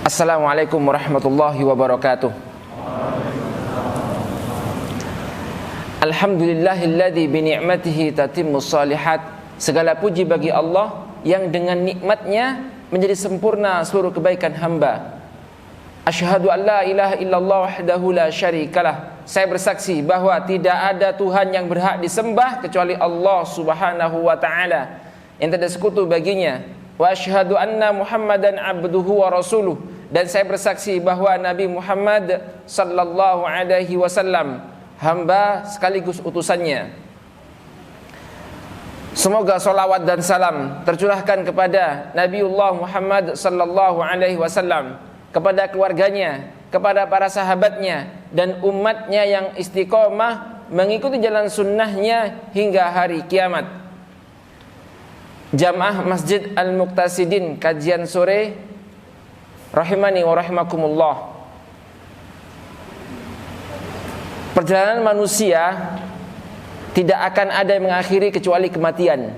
Assalamualaikum warahmatullahi wabarakatuh. Alhamdulillahilladzi bi ni'matihi tatimmus shalihat. Segala puji bagi Allah yang dengan nikmatnya menjadi sempurna seluruh kebaikan hamba. Asyhadu an la ilaha illallah wahdahu la syarikalah. Saya bersaksi bahwa tidak ada Tuhan yang berhak disembah kecuali Allah Subhanahu wa taala yang tidak sekutu baginya. Wa asyhadu anna Muhammadan abduhu wa rasuluh. Dan saya bersaksi bahwa Nabi Muhammad sallallahu alaihi wasallam hamba sekaligus utusannya. Semoga salawat dan salam tercurahkan kepada Nabiullah Muhammad sallallahu alaihi wasallam, kepada keluarganya, kepada para sahabatnya dan umatnya yang istiqomah mengikuti jalan sunnahnya hingga hari kiamat. Jamaah Masjid Al-Muqtasidin kajian sore rahimani wa rahimakumullah. Perjalanan manusia tidak akan ada yang mengakhiri kecuali kematian.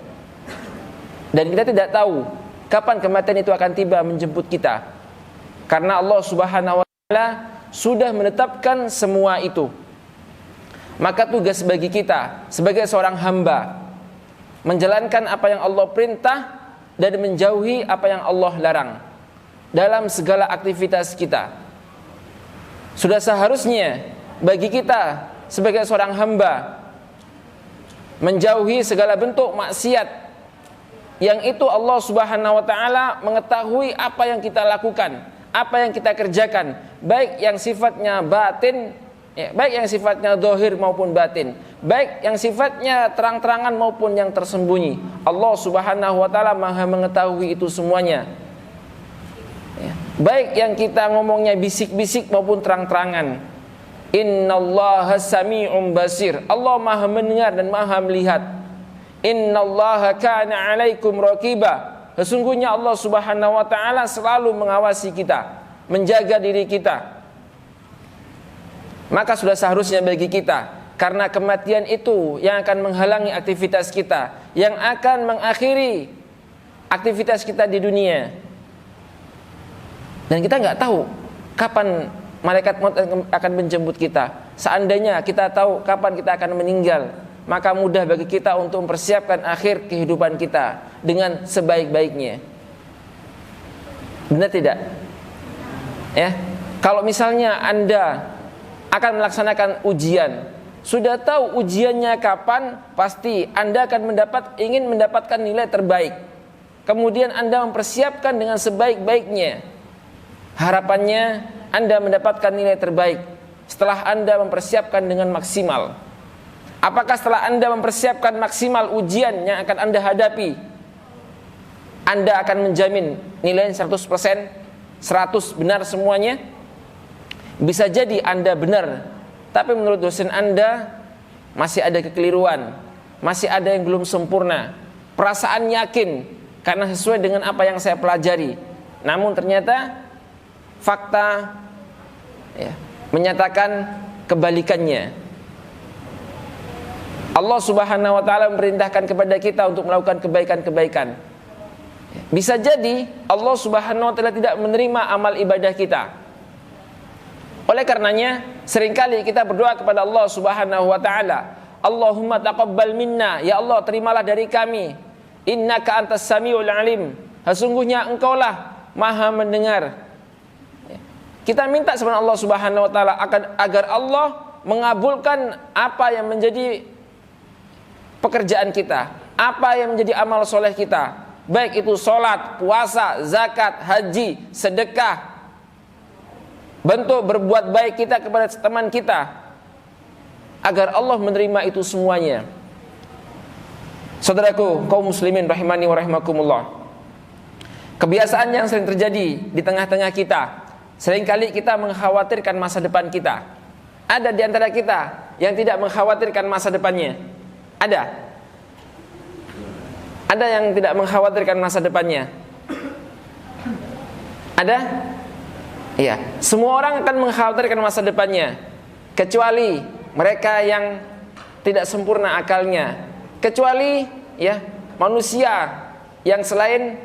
Dan kita tidak tahu kapan kematian itu akan tiba menjemput kita. Karena Allah Subhanahu wa taala sudah menetapkan semua itu. Maka tugas bagi kita sebagai seorang hamba menjalankan apa yang Allah perintah dan menjauhi apa yang Allah larang dalam segala aktivitas kita. Sudah seharusnya bagi kita sebagai seorang hamba menjauhi segala bentuk maksiat yang itu Allah Subhanahu wa taala mengetahui apa yang kita lakukan, apa yang kita kerjakan, baik yang sifatnya batin, baik yang sifatnya zahir maupun batin, baik yang sifatnya terang-terangan maupun yang tersembunyi. Allah Subhanahu wa taala Maha mengetahui itu semuanya. Baik yang kita ngomongnya bisik-bisik maupun terang-terangan. Innallaha sami'un basir. Allah Maha mendengar dan Maha melihat. Innallaha kana 'alaikum raqiba. Sesungguhnya Allah Subhanahu wa taala selalu mengawasi kita, menjaga diri kita. Maka sudah seharusnya bagi kita, karena kematian itu yang akan menghalangi aktivitas kita, yang akan mengakhiri aktivitas kita di dunia. Dan kita nggak tahu kapan malaikat maut akan menjemput kita. Seandainya kita tahu kapan kita akan meninggal, maka mudah bagi kita untuk mempersiapkan akhir kehidupan kita dengan sebaik-baiknya. Benar tidak? Ya, kalau misalnya Anda akan melaksanakan ujian, sudah tahu ujiannya kapan, pasti Anda akan ingin mendapatkan nilai terbaik. Kemudian Anda mempersiapkan dengan sebaik-baiknya. Harapannya Anda mendapatkan nilai terbaik setelah Anda mempersiapkan dengan maksimal. Apakah setelah Anda mempersiapkan maksimal ujian yang akan Anda hadapi, Anda akan menjamin nilai 100%, 100 benar semuanya? Bisa jadi Anda benar, tapi menurut dosen Anda masih ada kekeliruan, masih ada yang belum sempurna. Perasaan yakin karena sesuai dengan apa yang saya pelajari, namun ternyata fakta menyatakan kebalikannya. Allah Subhanahu wa taala memerintahkan kepada kita untuk melakukan kebaikan-kebaikan. Bisa jadi Allah Subhanahu wa taala tidak menerima amal ibadah kita. Oleh karenanya seringkali kita berdoa kepada Allah Subhanahu wa taala, Allahumma taqabbal minna, ya Allah terimalah dari kami. Innaka antas samiul alim. Sesungguhnya Engkaulah Maha mendengar. Kita minta kepada Allah Subhanahu wa taala agar Allah mengabulkan apa yang menjadi pekerjaan kita, apa yang menjadi amal soleh kita, baik itu sholat, puasa, zakat, haji, sedekah, bentuk berbuat baik kita kepada teman kita, agar Allah menerima itu semuanya. Saudaraku kaum muslimin rahimani wa rahimakumullah, kebiasaan yang sering terjadi di tengah-tengah kita, seringkali kita mengkhawatirkan masa depan kita. Ada di antara kita yang tidak mengkhawatirkan masa depannya? Ada? Ada yang tidak mengkhawatirkan masa depannya? Ada? Iya. Semua orang akan mengkhawatirkan masa depannya, kecuali mereka yang tidak sempurna akalnya, kecuali manusia yang selain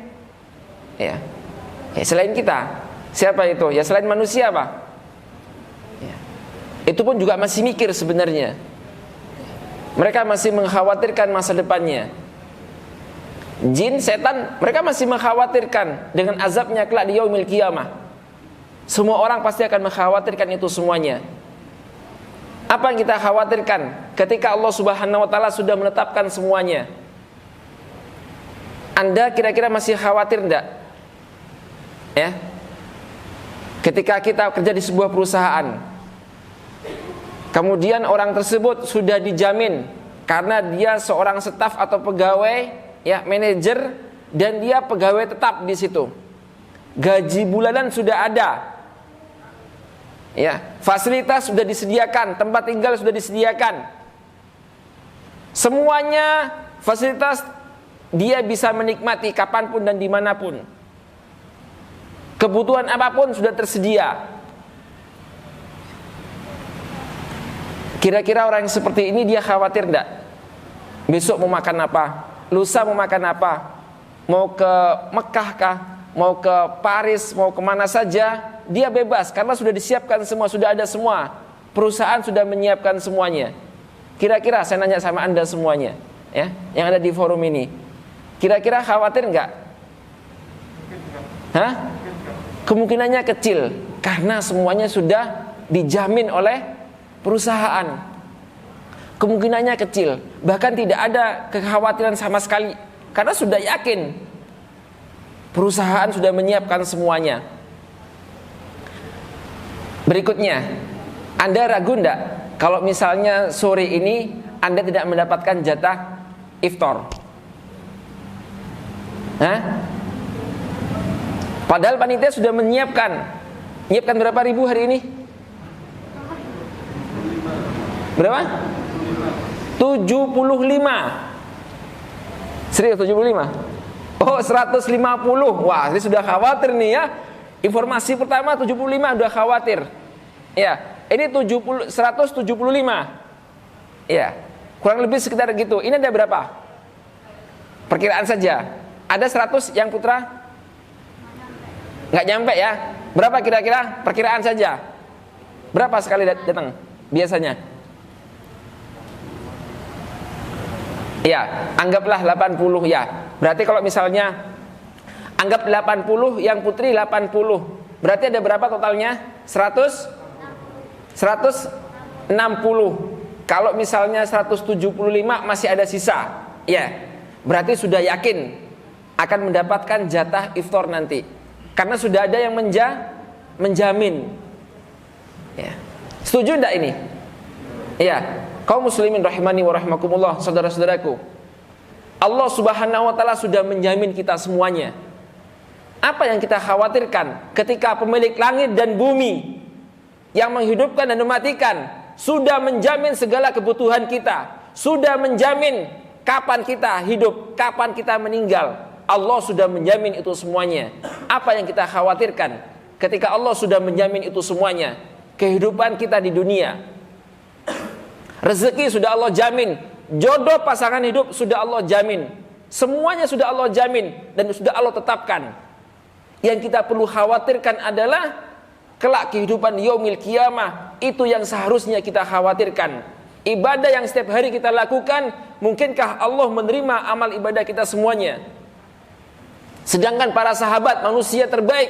selain kita. Siapa itu? Ya selain manusia, Pak. Ya. Itu pun juga masih mikir sebenarnya. Mereka masih mengkhawatirkan masa depannya. Jin, setan, mereka masih mengkhawatirkan dengan azabnya kelak di yaumil qiyamah. Semua orang pasti akan mengkhawatirkan itu semuanya. Apa yang kita khawatirkan ketika Allah Subhanahu wa taala sudah menetapkan semuanya? Anda kira-kira masih khawatir enggak? Ya. Ketika kita kerja di sebuah perusahaan, kemudian orang tersebut sudah dijamin karena dia seorang staf atau pegawai, ya, manajer, dan dia pegawai tetap di situ. Gaji bulanan sudah ada. Ya, fasilitas sudah disediakan, tempat tinggal sudah disediakan. Semuanya fasilitas dia bisa menikmati kapanpun dan dimanapun. Kebutuhan apapun sudah tersedia. Kira-kira orang yang seperti ini dia khawatir enggak? Besok mau makan apa? Lusa mau makan apa? Mau ke Mekah kah? Mau ke Paris? Mau kemana saja? Dia bebas karena sudah disiapkan semua, sudah ada semua. Perusahaan sudah menyiapkan semuanya. Kira-kira saya nanya sama Anda semuanya, ya, yang ada di forum ini. Kira-kira khawatir enggak? Hah? Kemungkinannya kecil karena semuanya sudah dijamin oleh perusahaan. Kemungkinannya kecil, bahkan tidak ada kekhawatiran sama sekali karena sudah yakin perusahaan sudah menyiapkan semuanya. Berikutnya, Anda ragu enggak kalau misalnya sore ini Anda tidak mendapatkan jatah iftar? Hah? Padahal panitia sudah menyiapkan berapa ribu hari ini? Berapa? 75. Serius 75? Oh, 150. Wah, ini sudah khawatir nih ya. Informasi pertama 75 udah khawatir. Ya, ini 175. Ya, kurang lebih sekitar gitu. Ini ada berapa? Perkiraan saja. Ada 100 yang putra? Nggak nyampe ya. Berapa kira-kira? Perkiraan saja. Berapa sekali datang biasanya? Ya, anggaplah 80 ya. Berarti kalau misalnya anggap 80 yang putri 80. Berarti ada berapa totalnya? 160. Kalau misalnya 175 masih ada sisa. Ya. Berarti sudah yakin akan mendapatkan jatah iftar nanti. Karena sudah ada yang menjamin. Ya. Setuju enggak ini? Iya. Kaum muslimin rahimani wa rahimakumullah, saudara-saudaraku. Allah Subhanahu wa taala sudah menjamin kita semuanya. Apa yang kita khawatirkan ketika pemilik langit dan bumi yang menghidupkan dan mematikan sudah menjamin segala kebutuhan kita, sudah menjamin kapan kita hidup, kapan kita meninggal. Allah sudah menjamin itu semuanya. Apa yang kita khawatirkan ketika Allah sudah menjamin itu semuanya? Kehidupan kita di dunia, rezeki sudah Allah jamin, jodoh pasangan hidup sudah Allah jamin, semuanya sudah Allah jamin dan sudah Allah tetapkan. Yang kita perlu khawatirkan adalah kelak kehidupan yaumil qiyamah. Itu yang seharusnya kita khawatirkan. Ibadah yang setiap hari kita lakukan, mungkinkah Allah menerima amal ibadah kita semuanya? Sedangkan para sahabat manusia terbaik,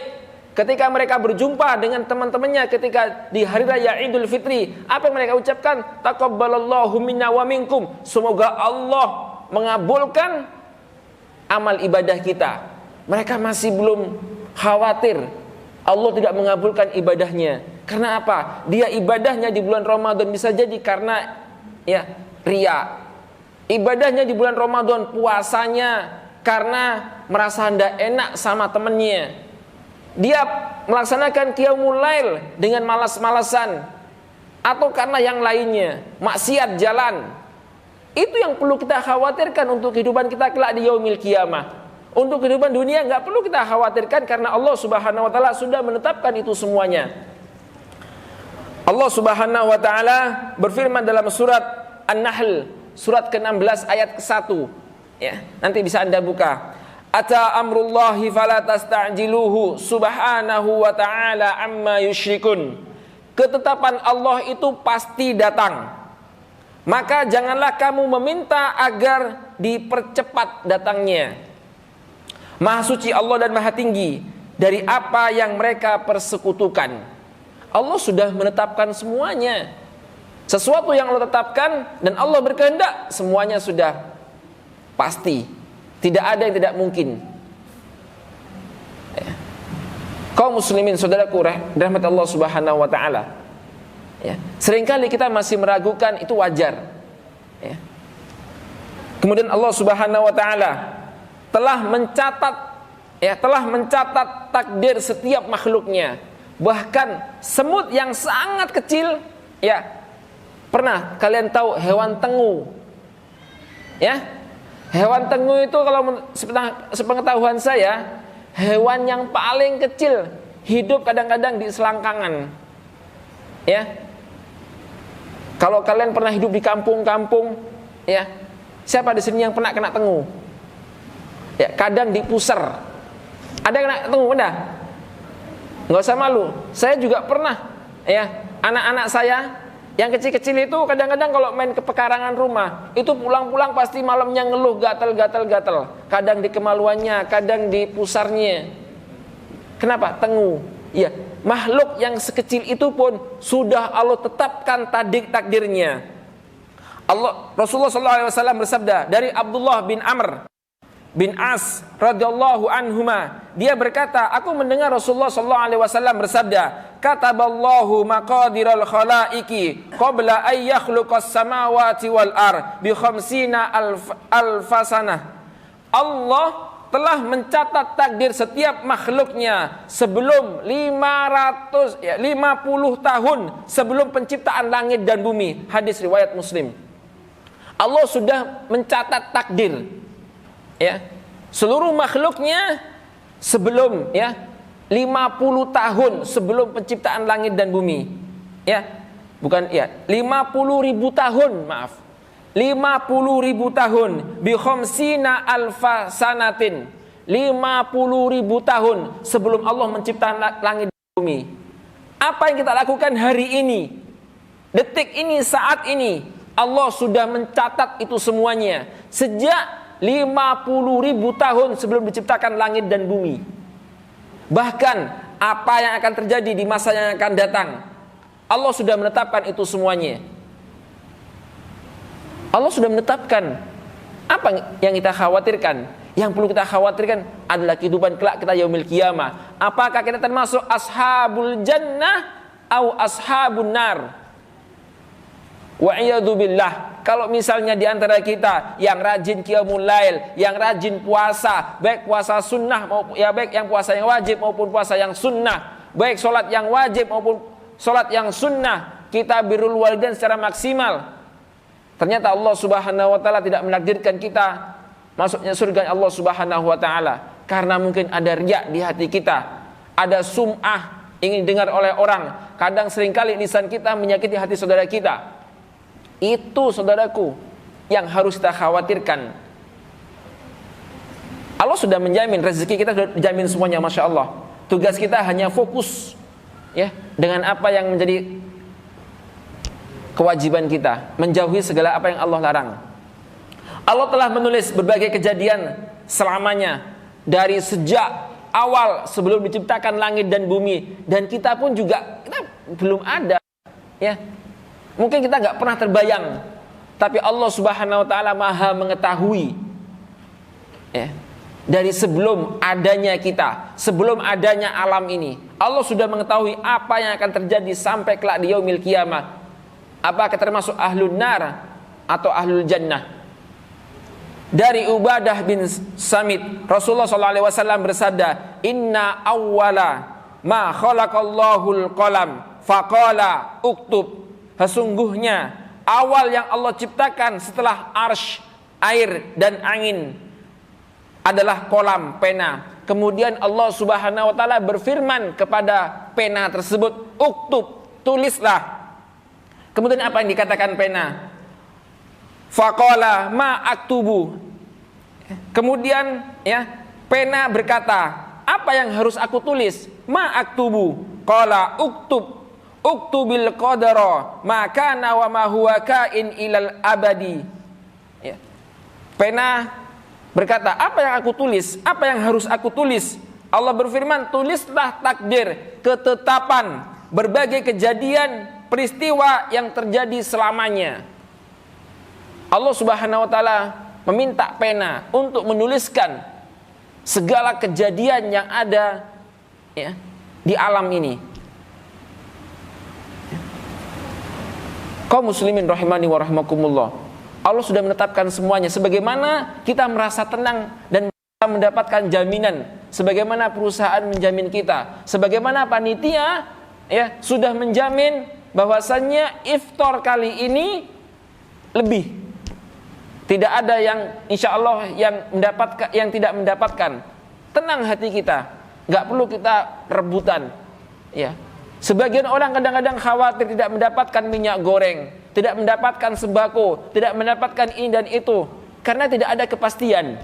ketika mereka berjumpa dengan teman-temannya ketika di hari raya Idul Fitri, apa yang mereka ucapkan? Taqabbalallahu minna wa minkum. Semoga Allah mengabulkan amal ibadah kita. Mereka masih belum khawatir Allah tidak mengabulkan ibadahnya. Karena apa? Dia ibadahnya di bulan Ramadan bisa jadi karena ya riya. Ibadahnya di bulan Ramadan, puasanya karena merasa hendak enak sama temannya. Dia melaksanakan qiyamul lail dengan malas-malasan atau karena yang lainnya, maksiat jalan. Itu yang perlu kita khawatirkan untuk kehidupan kita kelak di yaumil qiyamah. Untuk kehidupan dunia enggak perlu kita khawatirkan karena Allah Subhanahu wa taala sudah menetapkan itu semuanya. Allah Subhanahu wa taala berfirman dalam surat An-Nahl, surat ke-16 ayat ke-1. Ya, nanti bisa Anda buka. ata amrullahi fala tasta'jiluhu subhanahu wa ta'ala amma yusyrikun. Ketetapan Allah itu pasti datang. Maka janganlah kamu meminta agar dipercepat datangnya. Maha suci Allah dan maha tinggi dari apa yang mereka persekutukan. Allah sudah menetapkan semuanya. Sesuatu yang Allah tetapkan dan Allah berkehendak, semuanya sudah pasti. Tidak ada yang tidak mungkin. Ya. Kaum muslimin saudaraku rahmat Allah Subhanahu wa taala. Ya. Seringkali kita masih meragukan, itu wajar. Ya. Kemudian Allah Subhanahu wa taala telah mencatat takdir setiap makhluknya. Bahkan semut yang sangat kecil, ya. Pernah kalian tahu hewan tengu? Ya? Hewan tengu itu kalau sepengetahuan saya, hewan yang paling kecil, hidup kadang-kadang di selangkangan. Ya. Kalau kalian pernah hidup di kampung-kampung, ya. Siapa di sini yang pernah kena tengu? Ya, kadang di pusar. Ada yang kena tengu, udah? Enggak usah malu. Saya juga pernah, ya. Anak-anak saya yang kecil-kecil itu kadang-kadang kalau main ke pekarangan rumah, itu pulang-pulang pasti malamnya ngeluh gatal-gatal. Kadang di kemaluannya, kadang di pusarnya. Kenapa? Tengu. Ya, makhluk yang sekecil itu pun sudah Allah tetapkan takdirnya. Rasulullah SAW bersabda dari Abdullah bin Amr bin As radhiyallahu anhuma, dia berkata, aku mendengar Rasulullah SAW bersabda, kataballahu maqadiral khalaiqi qabla ay yakhluqas samawati wal ar bi khamsina alfasanah. Allah telah mencatat takdir setiap makhluknya sebelum 50 tahun sebelum penciptaan langit dan bumi. Hadis riwayat Muslim. Allah sudah mencatat takdir, ya, seluruh makhluknya sebelum, ya, 50 tahun sebelum penciptaan langit dan bumi. Ya, bukan, ya, 50.000 tahun, maaf. 50.000 tahun bi khamsina alfa sanatin. 50.000 tahun sebelum Allah menciptakan langit dan bumi. Apa yang kita lakukan hari ini, detik ini, saat ini, Allah sudah mencatat itu semuanya sejak 50.000 tahun sebelum diciptakan langit dan bumi. Bahkan apa yang akan terjadi di masa yang akan datang, Allah sudah menetapkan itu semuanya. Allah sudah menetapkan. Apa yang kita khawatirkan? Yang perlu kita khawatirkan adalah kehidupan kelak kita yaumil qiyamah. Apakah kita termasuk ashabul jannah atau ashabun nar? Wa'iyadu billah. Kalau misalnya di antara kita yang rajin qiyamul lail, yang rajin puasa, baik puasa sunnah maupun, ya, baik yang puasa yang wajib maupun puasa yang sunnah, baik sholat yang wajib maupun sholat yang sunnah, kita birrul walidain secara maksimal, ternyata Allah Subhanahu wa taala tidak menakdirkan kita masuknya surga Allah Subhanahu wa taala karena mungkin ada riya di hati kita, ada sum'ah, ingin dengar oleh orang. Kadang seringkali lisan kita menyakiti hati saudara kita. Itu saudaraku yang harus kita khawatirkan. Allah sudah menjamin rezeki kita, sudah dijamin semuanya, masya Allah. Tugas kita hanya fokus, ya, dengan apa yang menjadi kewajiban kita, menjauhi segala apa yang Allah larang. Allah telah menulis berbagai kejadian selamanya dari sejak awal sebelum diciptakan langit dan bumi, dan kita pun juga kita belum ada, ya. Mungkin kita nggak pernah terbayang, tapi Allah Subhanahu wa taala Maha mengetahui, ya, dari sebelum adanya kita, sebelum adanya alam ini. Allah sudah mengetahui apa yang akan terjadi sampai kelak di yaumil qiyamah. Apakah termasuk ahlun nar atau ahlul jannah? Dari Ubadah bin Samit, Rasulullah SAW bersabda, inna awwala ma khalaqallahul qalam faqala uktub. Sesungguhnya awal yang Allah ciptakan setelah arsy, air dan angin adalah kolam, pena. Kemudian Allah Subhanahu wa taala berfirman kepada pena tersebut, uktub, tulislah. Kemudian apa yang dikatakan pena? Faqala ma aktubu. Kemudian, ya, Pena berkata, apa yang harus aku tulis? Ma aktubu. Qala uktubil qadara ma kana wa ma huwa kain ilal abadi. Ya. Pena berkata, apa yang aku tulis? Apa yang harus aku tulis? Allah berfirman, tulislah takdir, ketetapan, berbagai kejadian, peristiwa yang terjadi selamanya. Allah Subhanahu wa taala meminta pena untuk menuliskan segala kejadian yang ada, ya, di alam ini. Kaum muslimin rahimani wa rahimakumullah. Allah sudah menetapkan semuanya, sebagaimana kita merasa tenang dan kita mendapatkan jaminan, sebagaimana perusahaan menjamin kita, sebagaimana panitia, ya, sudah menjamin bahwasannya iftar kali ini lebih. Tidak ada yang insya Allah yang tidak mendapatkan. Tenang hati kita, nggak perlu kita rebutan. Ya, sebagian orang kadang-kadang khawatir tidak mendapatkan minyak goreng, tidak mendapatkan sembako, tidak mendapatkan ini dan itu, karena tidak ada kepastian.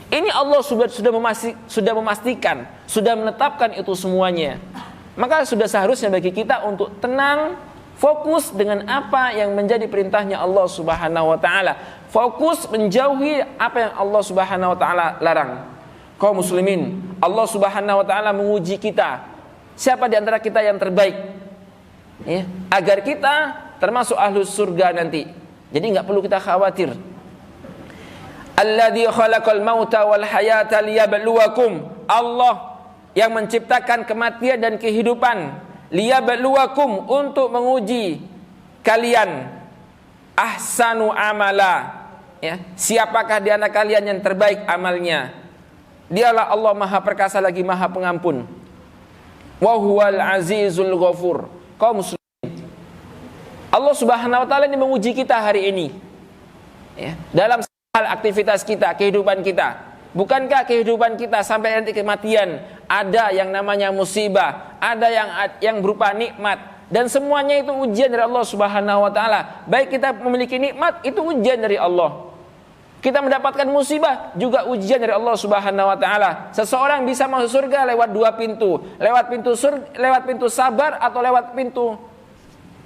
Ini Allah sudah memastikan, sudah menetapkan itu semuanya. Maka sudah seharusnya bagi kita untuk tenang, fokus dengan apa yang menjadi perintahnya Allah Subhanahu wa taala. Fokus menjauhi apa yang Allah Subhanahu wa taala larang. Kaum muslimin, Allah Subhanahu wa taala menguji kita. Siapa di antara kita yang terbaik? Ya, agar kita termasuk ahlus surga nanti. Jadi enggak perlu kita khawatir. Alladzi khalaqal mauta wal hayata liyabluwakum. Allah yang menciptakan kematian dan kehidupan, liyabluwakum, untuk menguji kalian. Ahsanu amala, ya, siapakah di antara kalian yang terbaik amalnya? Dialah Allah Maha Perkasa lagi Maha Pengampun. Wa huwal azizul ghafur. Kaum muslimin, Allah Subhanahu wa taala ini menguji kita hari ini, ya, dalam hal aktivitas kita, kehidupan kita. Bukankah kehidupan kita sampai nanti kematian ada yang namanya musibah, ada yang berupa nikmat, dan semuanya itu ujian dari Allah Subhanahu wa taala. Baik kita memiliki nikmat, itu ujian dari Allah. Kita mendapatkan musibah, juga ujian dari Allah Subhanahu wa taala. Seseorang bisa masuk surga lewat dua pintu, lewat pintu sabar atau lewat pintu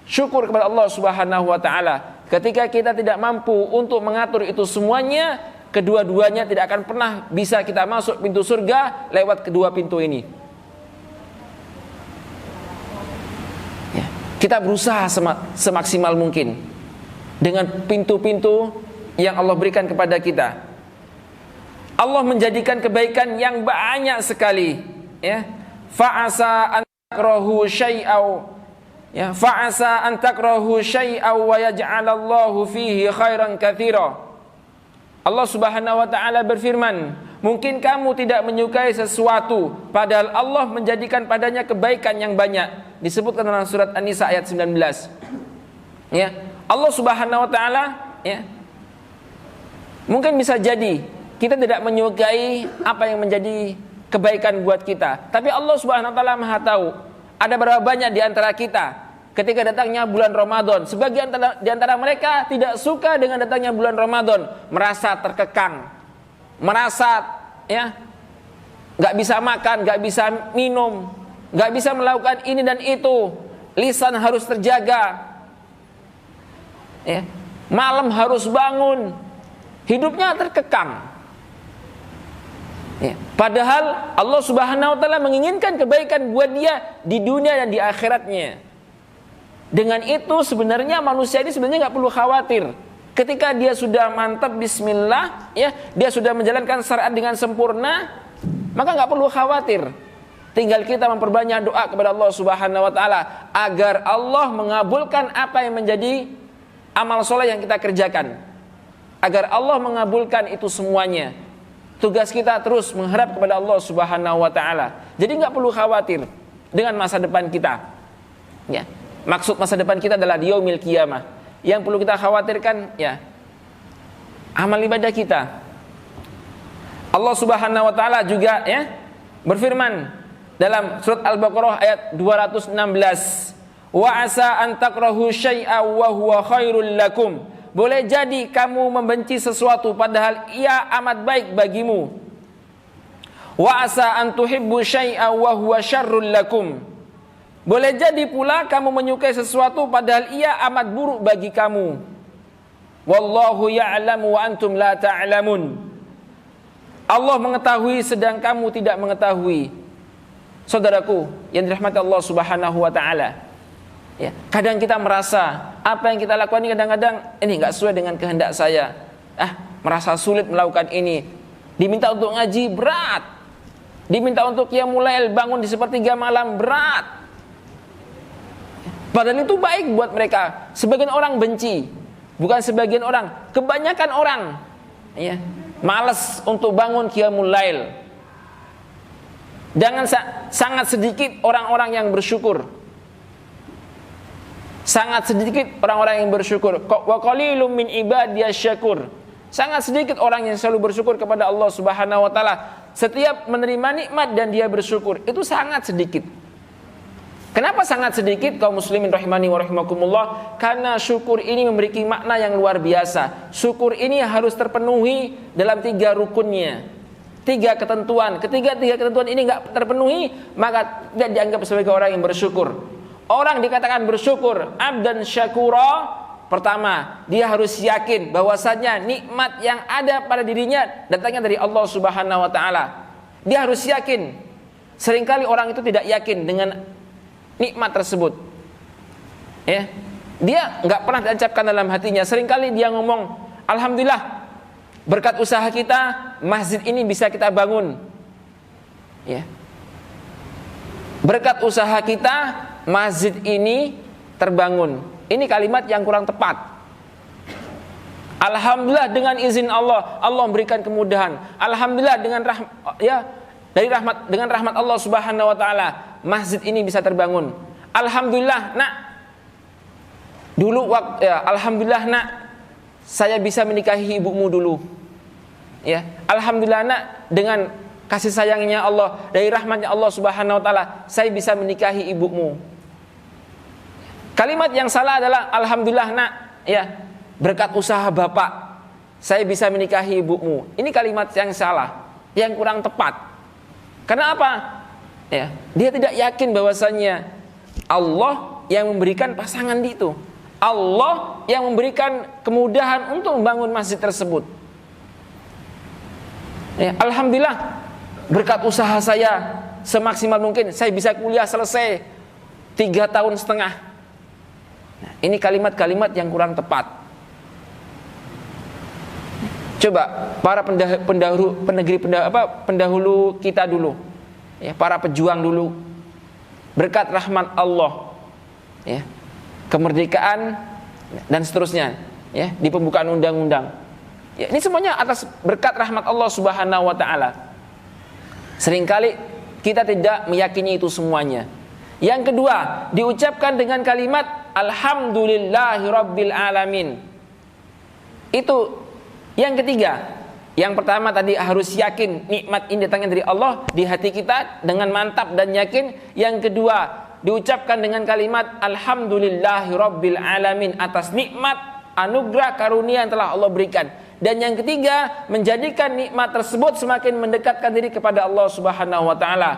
syukur kepada Allah Subhanahu wa taala. Ketika kita tidak mampu untuk mengatur itu semuanya, kedua-duanya tidak akan pernah bisa kita masuk pintu surga lewat kedua pintu ini. Ya, kita berusaha semaksimal mungkin dengan pintu-pintu yang Allah berikan kepada kita. Allah menjadikan kebaikan yang banyak sekali, ya. Fa'asa an takrahu syai'aw, ya, fa'asa an takrahu syai'aw wa yaj'alallahu fihi khairan katsira. Allah Subhanahu wa taala berfirman, mungkin kamu tidak menyukai sesuatu padahal Allah menjadikan padanya kebaikan yang banyak. Disebutkan dalam surat An-Nisa ayat 19. Ya, Allah Subhanahu wa taala, ya, mungkin bisa jadi kita tidak menyukai apa yang menjadi kebaikan buat kita, tapi Allah Subhanahu wa taala Maha tahu. Ada berapa banyak di antara kita ketika datangnya bulan Ramadan, sebagian di antara mereka tidak suka dengan datangnya bulan Ramadan, merasa terkekang, merasa, ya, nggak bisa makan, nggak bisa minum, nggak bisa melakukan ini dan itu, lisan harus terjaga, ya, malam harus bangun, hidupnya terkekang. Ya, padahal Allah Subhanahu wa taala menginginkan kebaikan buat dia di dunia dan di akhiratnya. Dengan itu sebenarnya manusia ini sebenarnya nggak perlu khawatir. Ketika dia sudah mantap bismillah, ya, dia sudah menjalankan syariat dengan sempurna, maka nggak perlu khawatir. Tinggal kita memperbanyak doa kepada Allah Subhanahu wa taala agar Allah mengabulkan apa yang menjadi amal soleh yang kita kerjakan. Agar Allah mengabulkan itu semuanya. Tugas kita terus mengharap kepada Allah Subhanahu wa taala. Jadi nggak perlu khawatir dengan masa depan kita. Ya. Maksud masa depan kita adalah di yaumil qiyamah. Yang perlu kita khawatirkan, ya, amal ibadah kita. Allah Subhanahu wa taala juga, ya, berfirman dalam surat Al-Baqarah ayat 216, "Wa asa an takrahu syai'a wa huwa khairul lakum." Boleh jadi kamu membenci sesuatu padahal ia amat baik bagimu. Wa asa an tuhibbu syai'an wa huwa syarrul lakum. Boleh jadi pula kamu menyukai sesuatu padahal ia amat buruk bagi kamu. Wallahu ya'lamu wa antum la ta'lamun. Allah mengetahui sedang kamu tidak mengetahui. Saudaraku yang dirahmati Allah Subhanahu wa taala. Ya, kadang kita merasa apa yang kita lakukan ini kadang-kadang ini enggak sesuai dengan kehendak saya. Merasa sulit melakukan ini. Diminta untuk ngaji berat. Diminta untuk qiyamul lail bangun di sepertiga malam berat. Padahal itu baik buat mereka. Sebagian orang benci, bukan sebagian orang, kebanyakan orang ya, malas untuk bangun qiyamul lail. Jangan sangat sedikit orang-orang yang bersyukur. Sangat sedikit orang-orang yang bersyukur. Wa qalilum min ibadiyasy syakur. Sangat sedikit orang yang selalu bersyukur kepada Allah Subhanahu wa taala. Setiap menerima nikmat dan dia bersyukur, itu sangat sedikit. Kenapa sangat sedikit kaum muslimin rahimani wa rahimakumullah? Karena syukur ini memiliki makna yang luar biasa. Syukur ini harus terpenuhi dalam 3 rukunnya, 3 ketentuan. Ketika 3 ketentuan ini enggak terpenuhi, maka tidak dianggap sebagai orang yang bersyukur. Orang dikatakan bersyukur, abdan syakura, pertama, dia harus yakin bahwasanya nikmat yang ada pada dirinya datangnya dari Allah Subhanahu wa taala. Dia harus yakin. Seringkali orang itu tidak yakin dengan nikmat tersebut. Ya. Dia enggak pernah diucapkan dalam hatinya. Seringkali dia ngomong, alhamdulillah berkat usaha kita masjid ini bisa kita bangun. Ya. Berkat usaha kita masjid ini terbangun. Ini kalimat yang kurang tepat. Alhamdulillah dengan izin Allah, Allah memberikan kemudahan. Alhamdulillah dengan dengan rahmat Allah Subhanahu wa taala, masjid ini bisa terbangun. Alhamdulillah, Nak. Alhamdulillah, Nak. Saya bisa menikahi ibumu dulu. Ya, alhamdulillah, Nak, dengan kasih sayangnya Allah, dari rahmatnya Allah Subhanahu wa taala, saya bisa menikahi ibumu. Kalimat yang salah adalah alhamdulillah, Nak, ya, berkat usaha Bapak saya bisa menikahi ibumu. Ini kalimat yang salah, yang kurang tepat. Karena apa? Ya, dia tidak yakin bahwasanya Allah yang memberikan pasangan itu. Allah yang memberikan kemudahan untuk membangun masjid tersebut. Ya, alhamdulillah berkat usaha saya semaksimal mungkin saya bisa kuliah selesai 3,5 tahun. Nah, ini kalimat-kalimat yang kurang tepat. Coba para pendahulu kita dulu, ya, para pejuang dulu, berkat rahmat Allah, ya, kemerdekaan dan seterusnya, ya, di pembukaan undang-undang. Ya, ini semuanya atas berkat rahmat Allah Subhanahu wa taala. Seringkali kita tidak meyakini itu semuanya. Yang kedua, diucapkan dengan kalimat alhamdulillahirabbil alamin. Itu yang ketiga. Yang pertama tadi harus yakin nikmat ini datangnya dari Allah di hati kita dengan mantap dan yakin. Yang kedua, diucapkan dengan kalimat alhamdulillahirabbil alamin atas nikmat, anugerah, karunia yang telah Allah berikan. Dan yang ketiga, menjadikan nikmat tersebut semakin mendekatkan diri kepada Allah Subhanahu wa taala.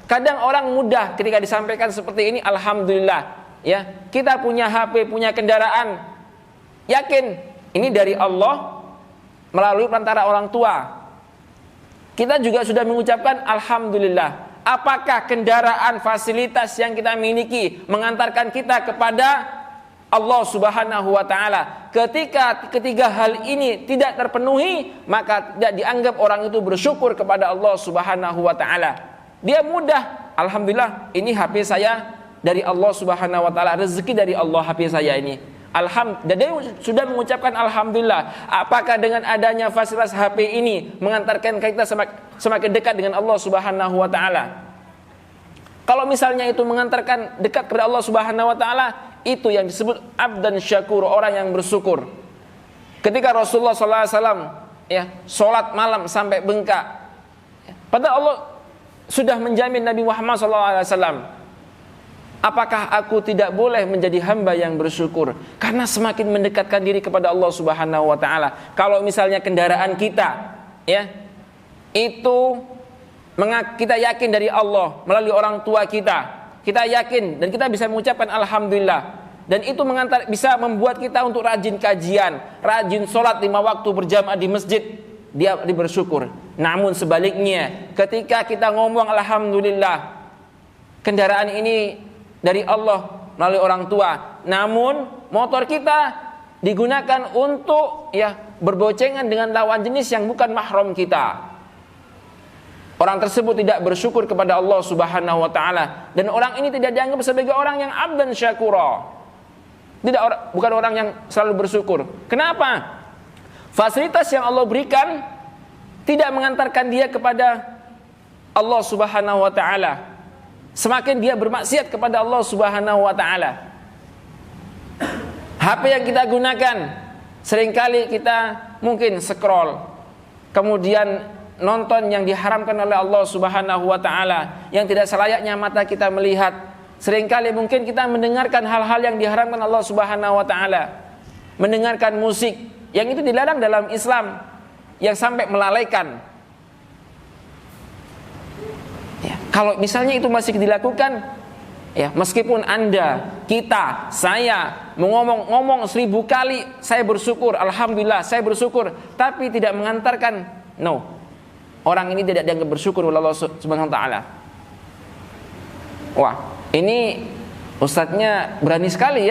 Kadang orang mudah ketika disampaikan seperti ini, alhamdulillah, ya, kita punya HP, punya kendaraan, yakin ini dari Allah melalui perantara orang tua. Kita juga sudah mengucapkan alhamdulillah. Apakah kendaraan, fasilitas yang kita miliki mengantarkan kita kepada Allah Subhanahu wa taala? Ketika ketiga hal ini tidak terpenuhi, maka tidak dianggap orang itu bersyukur kepada Allah Subhanahu wa taala. Dia mudah, alhamdulillah ini HP saya dari Allah Subhanahu wa taala, rezeki dari Allah HP saya ini. Dan dia sudah mengucapkan alhamdulillah. Apakah dengan adanya fasilitas HP ini mengantarkan kita semakin dekat dengan Allah Subhanahu wa taala? Kalau misalnya itu mengantarkan dekat kepada Allah Subhanahu wa taala, itu yang disebut abdan syakur, orang yang bersyukur. Ketika Rasulullah SAW, ya, sholat malam sampai bengkak, padahal Allah sudah menjamin Nabi Muhammad SAW. Apakah aku tidak boleh menjadi hamba yang bersyukur? Karena semakin mendekatkan diri kepada Allah Subhanahu wa taala. Kalau misalnya kendaraan kita, ya, itu kita yakin dari Allah melalui orang tua kita. Kita yakin dan kita bisa mengucapkan alhamdulillah. Dan itu bisa membuat kita untuk rajin kajian, rajin sholat 5 waktu berjamaah di masjid. Dia bersyukur. Namun sebaliknya, ketika kita ngomong alhamdulillah, kendaraan ini dari Allah melalui orang tua, namun motor kita digunakan untuk berboncengan dengan lawan jenis yang bukan mahram kita. Orang tersebut tidak bersyukur kepada Allah Subhanahu wa taala, dan orang ini tidak dianggap sebagai orang yang abdan syakura. Bukan orang yang selalu bersyukur. Kenapa? Fasilitas yang Allah berikan tidak mengantarkan dia kepada Allah Subhanahu wa taala. Semakin dia bermaksiat kepada Allah Subhanahu wa taala. HP yang kita gunakan, seringkali kita mungkin scroll, kemudian nonton yang diharamkan oleh Allah Subhanahu wa taala, yang tidak selayaknya mata kita melihat. Seringkali mungkin kita mendengarkan hal-hal yang diharamkan Allah Subhanahu wa taala. Mendengarkan musik yang itu dilarang dalam Islam, yang sampai melalaikan. Kalau misalnya itu masih dilakukan, meskipun Anda, kita, saya ngomong 1000 kali saya bersyukur, alhamdulillah saya bersyukur, tapi tidak mengantarkan, orang ini tidak dianggap bersyukur oleh Allah Subhanahu wa taala. Wah, ini ustadznya berani sekali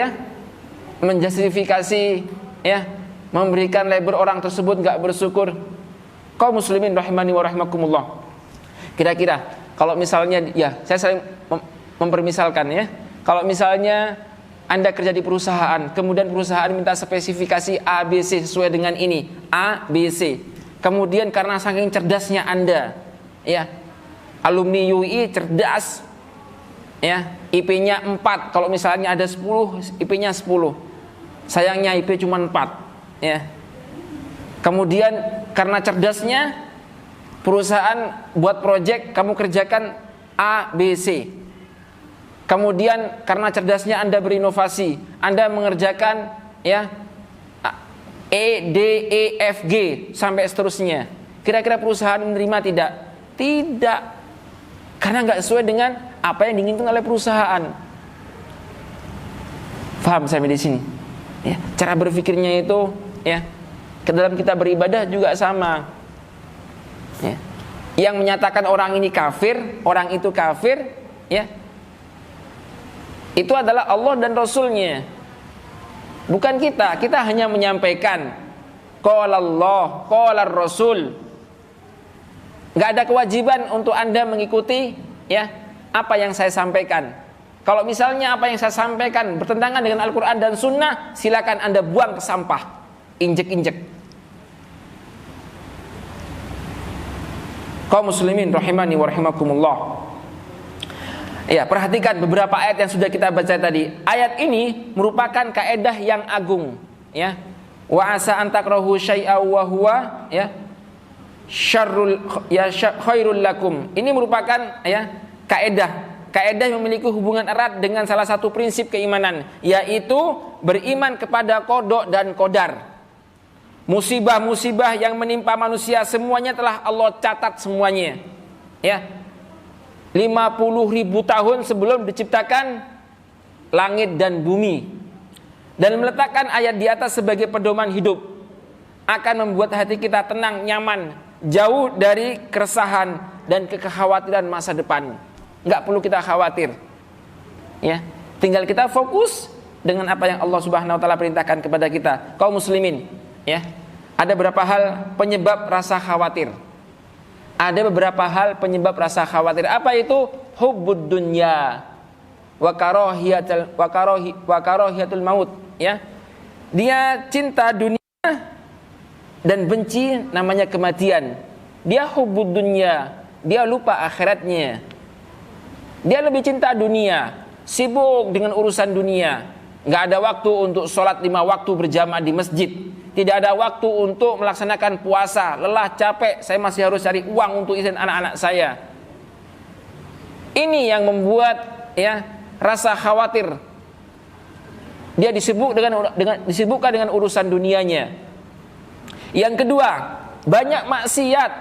menjustifikasi, memberikan label orang tersebut enggak bersyukur. Kaum muslimin rahimani wa rahimakumullah. Kira-kira kalau misalnya saya sering mempermisalkan kalau misalnya Anda kerja di perusahaan, kemudian perusahaan minta spesifikasi A, B, C sesuai dengan ini, A, B, C. Kemudian karena saking cerdasnya Anda, alumni UI cerdas, IP-nya 4. Kalau misalnya ada 10, IP-nya 10. Sayangnya IP cuma 4. Kemudian karena cerdasnya, perusahaan buat project, kamu kerjakan A, B, C. Kemudian karena cerdasnya Anda berinovasi, Anda mengerjakan E, D, E, F, G sampai seterusnya. Kira-kira perusahaan menerima tidak? Tidak. Karena nggak sesuai dengan apa yang diinginkan oleh perusahaan. Faham sampai di sini? Cara berpikirnya itu ke dalam kita beribadah juga sama. Yang menyatakan orang ini kafir, orang itu kafir, itu adalah Allah dan Rasulnya. Bukan kita. Kita hanya menyampaikan qala Allah, qala Rasul. Enggak ada kewajiban untuk Anda mengikuti apa yang saya sampaikan. Kalau misalnya apa yang saya sampaikan bertentangan dengan Al-Qur'an dan Sunnah, silakan Anda buang ke sampah, injek-injek. Kaum muslimin rahimani wa rahimakumullah. Perhatikan beberapa ayat yang sudah kita baca tadi. Ayat ini merupakan kaedah yang agung, Wa asa an takrahu syai'a wa huwa khairul lakum. Ini merupakan kaedah yang memiliki hubungan erat dengan salah satu prinsip keimanan, yaitu beriman kepada qada dan qadar. Musibah-musibah yang menimpa manusia semuanya telah Allah catat semuanya. 50.000 tahun sebelum diciptakan langit dan bumi. Dan meletakkan ayat di atas sebagai pedoman hidup akan membuat hati kita tenang, nyaman, jauh dari keresahan dan kekhawatiran masa depan. Enggak perlu kita khawatir. Tinggal kita fokus dengan apa yang Allah Subhanahu wa taala perintahkan kepada kita. Kaum muslimin, ada beberapa hal penyebab rasa khawatir. Ada beberapa hal penyebab rasa khawatir. Apa itu? Hubbud dunya wa karahiyatul maut. Dia cinta dunia dan benci namanya kematian. Dia hubbud dunya, dia lupa akhiratnya. Dia lebih cinta dunia, sibuk dengan urusan dunia. Nggak ada waktu untuk sholat 5 waktu berjamaah di masjid. Tidak ada waktu untuk melaksanakan puasa. Lelah, capek, saya masih harus cari uang untuk izin anak-anak saya. Ini yang membuat rasa khawatir. Dia disibukkan dengan urusan dunianya. Yang kedua, banyak maksiat.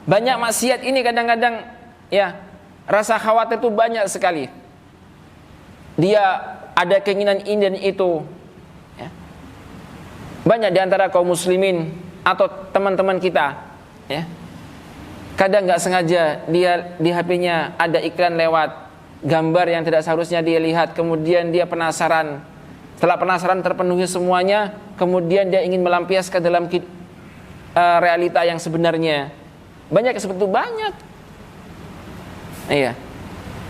Banyak maksiat ini kadang-kadang ya, rasa khawatir itu banyak sekali. Dia ada keinginan ini dan itu, ya. Banyak di antara kaum muslimin atau teman-teman kita, ya, kadang nggak sengaja dia di HP-nya ada iklan lewat, gambar yang tidak seharusnya dia lihat, kemudian dia penasaran. Setelah penasaran terpenuhi semuanya, kemudian dia ingin melampiaskan dalam realita yang sebenarnya. Banyak seperti itu, banyak. Iya.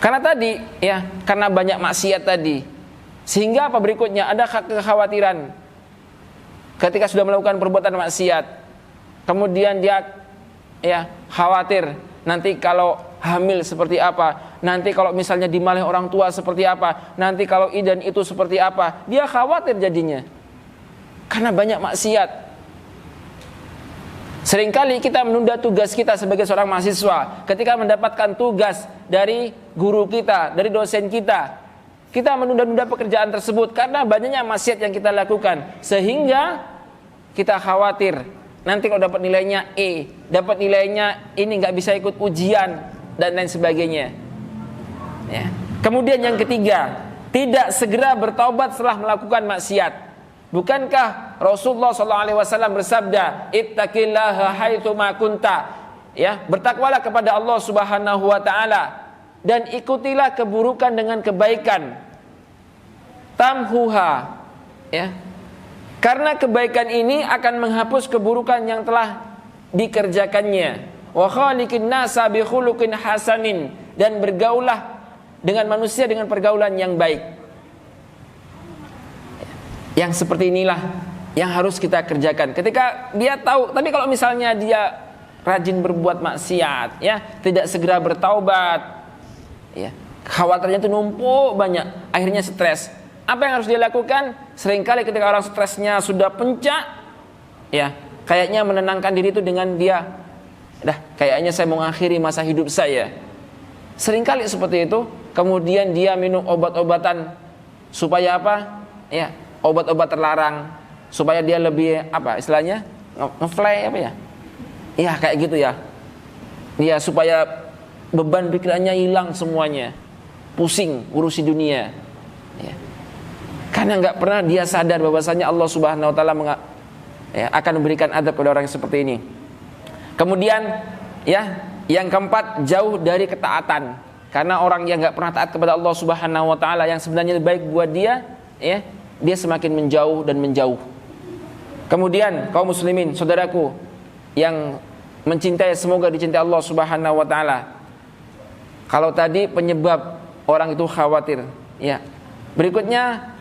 Karena tadi, ya, karena banyak maksiat tadi, sehingga apa berikutnya? Ada kekhawatiran ketika sudah melakukan perbuatan maksiat, kemudian dia, ya, khawatir nanti kalau hamil seperti apa, nanti kalau misalnya dimarahi orang tua seperti apa, nanti kalau idan itu seperti apa. Dia khawatir jadinya karena banyak maksiat. Seringkali kita menunda tugas kita sebagai seorang mahasiswa. Ketika mendapatkan tugas dari guru kita, dari dosen kita, kita menunda-nunda pekerjaan tersebut karena banyaknya maksiat yang kita lakukan, sehingga kita khawatir nanti kalau dapat nilainya E, dapat nilainya ini nggak bisa ikut ujian dan lain sebagainya, ya. Kemudian yang ketiga, tidak segera bertaubat setelah melakukan maksiat. Bukankah Rasulullah SAW bersabda, ittaqillaha haitsu ma kunta, ya, bertakwalah kepada Allah Subhanahu wa taala dan ikutilah keburukan dengan kebaikan. Tamhuha, ya. Karena kebaikan ini akan menghapus keburukan yang telah dikerjakannya. Wa khaliqin nasa bi khuluqin hasanin, dan bergaulah dengan manusia dengan pergaulan yang baik. Yang seperti inilah yang harus kita kerjakan. Ketika dia tahu, tapi kalau misalnya dia rajin berbuat maksiat, ya, tidak segera bertaubat, ya, khawatirnya itu numpuk banyak, akhirnya stres. Apa yang harus dia lakukan? Seringkali ketika orang stresnya sudah pencak, ya, kayaknya menenangkan diri itu dengan dia, dah, kayaknya saya mau mengakhiri masa hidup saya. Seringkali seperti itu. Kemudian dia minum obat-obatan supaya apa? Ya, obat-obat terlarang supaya dia lebih apa istilahnya, ngefly apa ya? Iya, kayak gitu ya. Ya, supaya beban pikirannya hilang semuanya, pusing urusi dunia, ya. Karena nggak pernah dia sadar bahwasanya Allah Subhanahu Wa Taala akan memberikan adab kepada orang yang seperti ini. Kemudian, ya, yang keempat, jauh dari ketaatan. Karena orang yang nggak pernah taat kepada Allah Subhanahu Wa Taala yang sebenarnya baik buat dia, ya, dia semakin menjauh dan menjauh. Kemudian kaum muslimin, saudaraku yang mencintai, semoga dicintai Allah Subhanahu wa taala. Kalau tadi penyebab orang itu khawatir, ya. Berikutnya,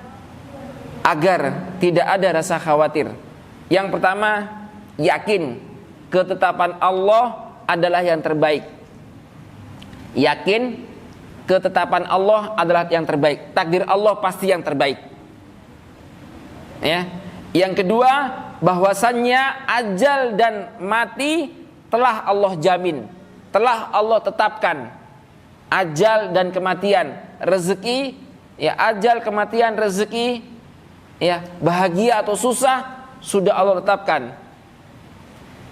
agar tidak ada rasa khawatir. Yang pertama, yakin ketetapan Allah adalah yang terbaik. Yakin ketetapan Allah adalah yang terbaik. Takdir Allah pasti yang terbaik. Ya. Yang kedua, bahwasannya ajal dan mati telah Allah jamin, telah Allah tetapkan. Ajal dan kematian, rezeki, ya, ajal, kematian, rezeki, ya, bahagia atau susah sudah Allah tetapkan.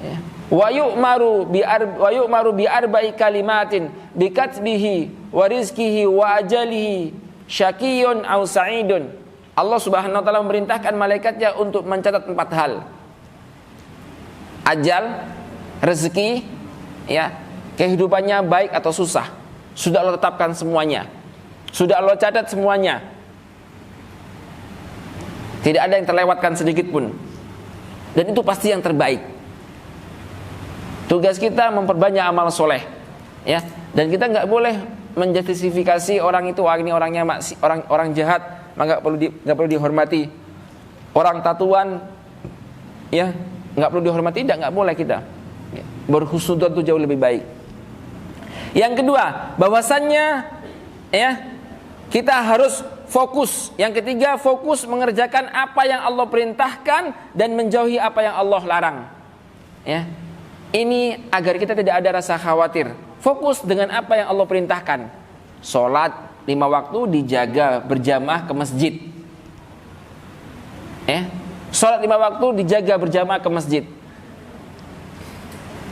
Ya. Wa yu'maru bi arba'i kalimatin bi katbihi wa rizqihi wa ajalihi syaqiyyun aw sa'idun. Allah Subhanahu wa taala memerintahkan malaikatnya untuk mencatat 4 hal. Ajal, rezeki, ya, kehidupannya baik atau susah. Sudah Allah tetapkan semuanya. Sudah Allah catat semuanya. Tidak ada yang terlewatkan sedikit pun. Dan itu pasti yang terbaik. Tugas kita memperbanyak amal soleh, ya. Dan kita nggak boleh menjustifikasi orang itu, ini orangnya orang jahat, maka nggak perlu dihormati. Orang tatuan, ya, nggak perlu dihormati, nggak boleh kita. Ya, berhusnudzon itu jauh lebih baik. Yang kedua, bahwasannya, ya, kita harus fokus. Yang ketiga, fokus mengerjakan apa yang Allah perintahkan dan menjauhi apa yang Allah larang. Ya, ini agar kita tidak ada rasa khawatir. Fokus dengan apa yang Allah perintahkan. Sholat 5 waktu dijaga berjamaah ke masjid. Sholat 5 waktu dijaga berjamaah ke masjid.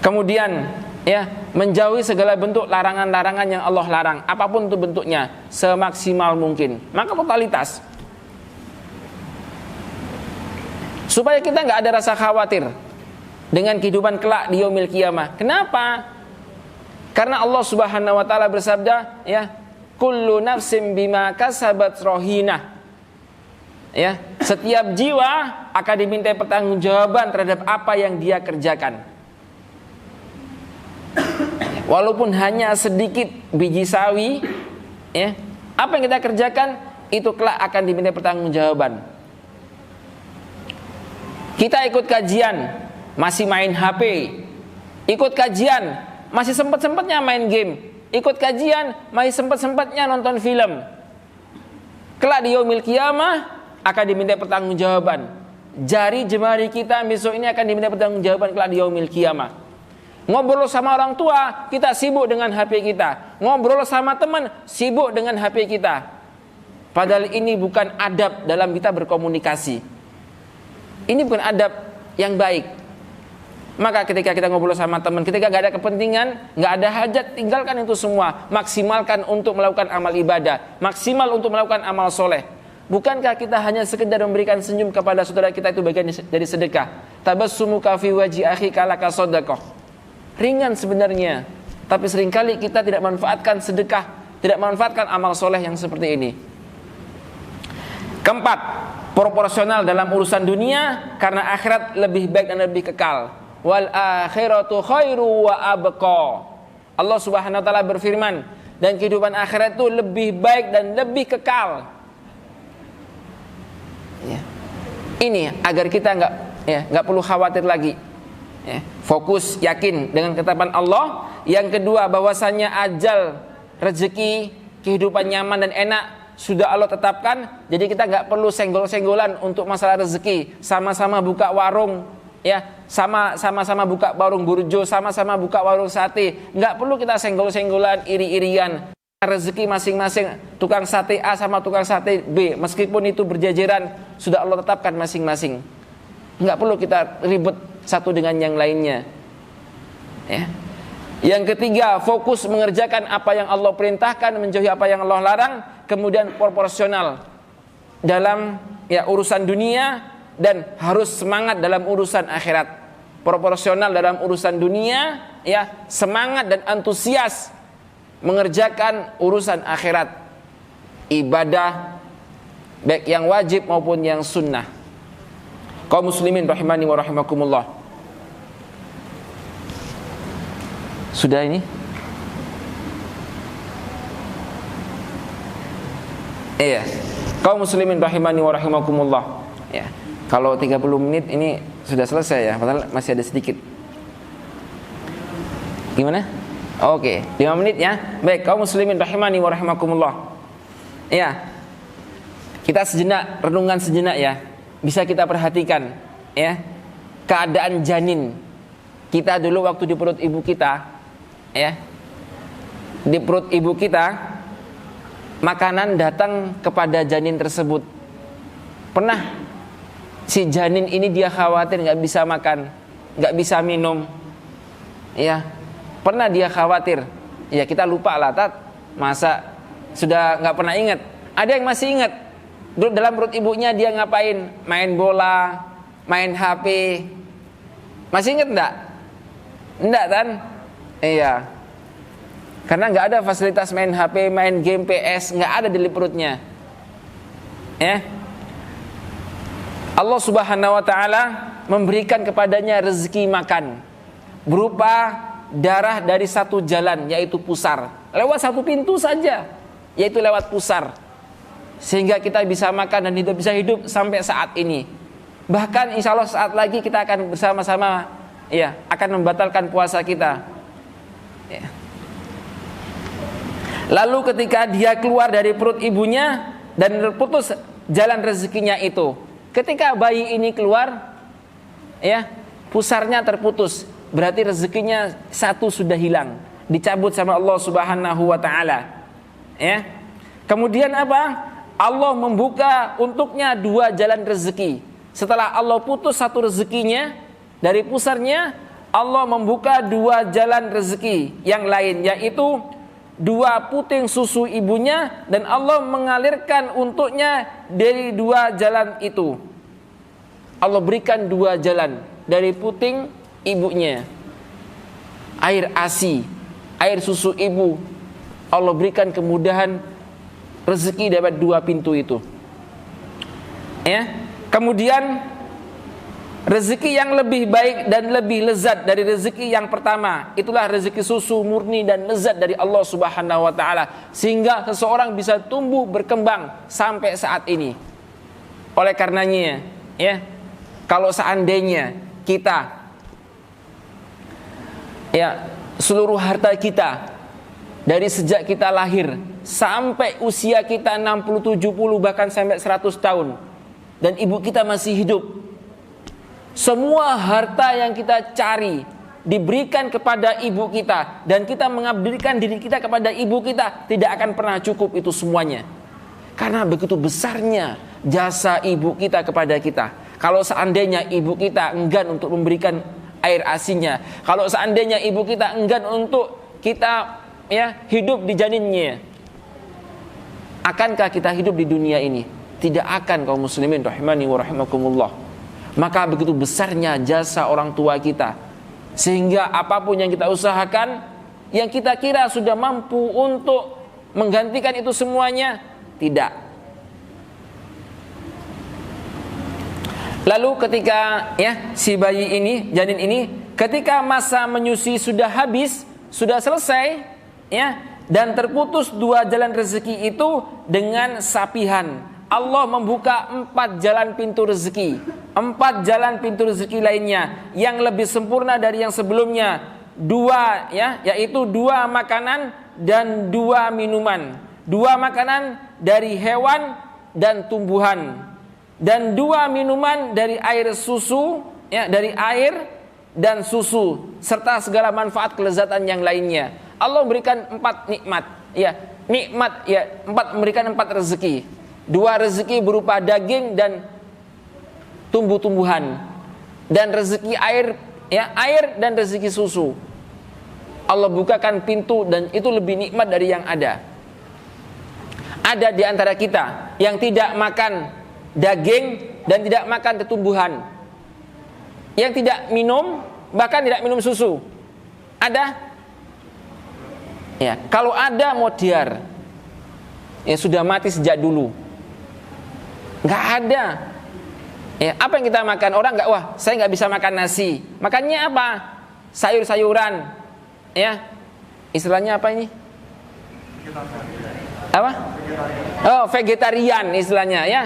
Kemudian, ya, menjauhi segala bentuk larangan-larangan yang Allah larang, apapun itu bentuknya, semaksimal mungkin. Maka totalitas, supaya kita nggak ada rasa khawatir dengan kehidupan kelak di yaumil qiyamah. Kenapa? Karena Allah Subhanahu wa taala bersabda, ya, kullu nafsin bima kasabat rohinah. Ya, setiap jiwa akan diminta pertanggungjawaban terhadap apa yang dia kerjakan. Walaupun hanya sedikit biji sawi, ya, apa yang kita kerjakan itu kelak akan diminta pertanggungjawaban. Kita ikut kajian, masih main HP. Ikut kajian, masih sempat-sempatnya main game. Ikut kajian, masih sempat-sempatnya nonton film. Kelak di yaumil qiyamah akan diminta pertanggungjawaban. Jari jemari kita besok ini akan diminta pertanggungjawaban kelak di yaumil qiyamah. Ngobrol sama orang tua, kita sibuk dengan HP kita. Ngobrol sama teman, sibuk dengan HP kita. Padahal ini bukan adab dalam kita berkomunikasi. Ini bukan adab yang baik. Maka ketika kita ngobrol sama teman, ketika gak ada kepentingan, gak ada hajat, tinggalkan itu semua. Maksimalkan untuk melakukan amal ibadah, maksimal untuk melakukan amal soleh. Bukankah kita hanya sekedar memberikan senyum kepada saudara kita itu bagian dari sedekah? Tabassumuka fi wajhi akhika laka shadaqah. Ringan sebenarnya, tapi seringkali kita tidak manfaatkan sedekah, tidak manfaatkan amal soleh yang seperti ini. Keempat, proporsional dalam urusan dunia, karena akhirat lebih baik dan lebih kekal. Wal akhiratu khairu wa abqa. Allah Subhanahu wa taala berfirman, dan kehidupan akhirat itu lebih baik dan lebih kekal. Ya. Ini agar kita nggak perlu khawatir lagi. Ya. Fokus, yakin dengan ketetapan Allah. Yang kedua, bahwasannya ajal, rezeki, kehidupan nyaman dan enak sudah Allah tetapkan. Jadi kita nggak perlu senggol-senggolan untuk masalah rezeki. Sama-sama buka warung, ya, sama-sama buka warung burjo, sama-sama buka warung sate. Nggak perlu kita senggol-senggolan, iri-irian. Rezeki masing-masing, tukang sate A sama tukang sate B, meskipun itu berjajaran, sudah Allah tetapkan masing-masing. Nggak perlu kita ribet satu dengan yang lainnya. Ya. Yang ketiga, fokus mengerjakan apa yang Allah perintahkan, menjauhi apa yang Allah larang. Kemudian proporsional dalam urusan dunia, dan harus semangat dalam urusan akhirat. Proporsional dalam urusan dunia, semangat dan antusias mengerjakan urusan akhirat, ibadah baik yang wajib maupun yang sunnah. Kaum muslimin rahimani wa rahimakumullah. Sudah ini? Iya. Kaum muslimin rahimani wa rahimakumullah. Ya. Kalau 30 menit ini sudah selesai ya, padahal masih ada sedikit. Gimana? Oke, 5 menit ya. Baik, kaum muslimin rahimani wa rahimakumullah. Ya. Kita sejenak, renungan sejenak ya. Bisa kita perhatikan ya, keadaan janin kita dulu waktu di perut ibu kita ya. Di perut ibu kita, makanan datang kepada janin tersebut. Pernah si janin ini dia khawatir gak bisa makan, gak bisa minum ya. Pernah dia khawatir, ya kita lupa lah, masa sudah nggak pernah ingat. Ada yang masih ingat, dulu dalam perut ibunya dia ngapain? Main bola, main HP. Masih ingat enggak? Enggak kan? Iya. Karena nggak ada fasilitas main HP, main game PS, nggak ada di perutnya. Ya. Allah Subhanahu wa taala memberikan kepadanya rezeki makan berupa darah dari satu jalan, yaitu pusar. Lewat satu pintu saja, yaitu lewat pusar. Sehingga kita bisa makan dan bisa hidup sampai saat ini. Bahkan insya Allah saat lagi kita akan bersama-sama akan membatalkan puasa kita ya. Lalu ketika dia keluar dari perut ibunya dan terputus jalan rezekinya itu, ketika bayi ini keluar pusarnya terputus, berarti rezekinya satu sudah hilang, dicabut sama Allah Subhanahu wa taala. Ya. Kemudian apa? Allah membuka untuknya dua jalan rezeki. Setelah Allah putus satu rezekinya dari pusarnya, Allah membuka dua jalan rezeki yang lain, yaitu dua puting susu ibunya, dan Allah mengalirkan untuknya dari dua jalan itu. Allah berikan dua jalan dari puting ibunya, air ASI, air susu ibu. Allah berikan kemudahan rezeki dapat dua pintu itu. Ya. Kemudian rezeki yang lebih baik dan lebih lezat dari rezeki yang pertama, itulah rezeki susu murni dan lezat dari Allah Subhanahu wa taala, sehingga seseorang bisa tumbuh berkembang sampai saat ini. Oleh karenanya, ya, kalau seandainya kita, ya, seluruh harta kita dari sejak kita lahir sampai usia kita 60, 70, bahkan sampai 100 tahun, dan ibu kita masih hidup, semua harta yang kita cari diberikan kepada ibu kita, dan kita mengabdikan diri kita kepada ibu kita, tidak akan pernah cukup itu semuanya. Karena begitu besarnya jasa ibu kita kepada kita. Kalau seandainya ibu kita enggan untuk memberikan air asinya, kalau seandainya ibu kita enggan untuk kita, ya, hidup di janinnya, akankah kita hidup di dunia ini? Tidak akan, kaum muslimin rahimani wa rahimakumullah. Maka begitu besarnya jasa orang tua kita, sehingga apapun yang kita usahakan, yang kita kira sudah mampu untuk menggantikan itu semuanya, tidak. Lalu ketika, ya, si bayi ini, janin ini, ketika masa menyusui sudah habis, sudah selesai, ya, dan terputus dua jalan rezeki itu dengan sapihan, Allah membuka 4 jalan pintu rezeki, 4 jalan pintu rezeki lainnya yang lebih sempurna dari yang sebelumnya. 2, ya, yaitu 2 makanan dan 2 minuman. 2 makanan dari hewan dan tumbuhan, dan 2 minuman dari air susu, ya, dari air dan susu, serta segala manfaat kelezatan yang lainnya. Allah memberikan 4 nikmat, ya, nikmat, ya, 4, memberikan 4 rezeki. 2 rezeki berupa daging dan tumbuh-tumbuhan, dan rezeki air, ya, air dan rezeki susu. Allah bukakan pintu, dan itu lebih nikmat dari yang ada. Ada di antara kita yang tidak makan daging dan tidak makan tumbuhan, yang tidak minum, bahkan tidak minum susu. Ada? Ya, kalau ada modiar, ya, sudah mati sejak dulu. Nggak ada. Ya, apa yang kita makan? Orang nggak, wah, saya nggak bisa makan nasi. Makannya apa? Sayur-sayuran. Ya, istilahnya apa ini? Apa? Oh, vegetarian istilahnya, ya.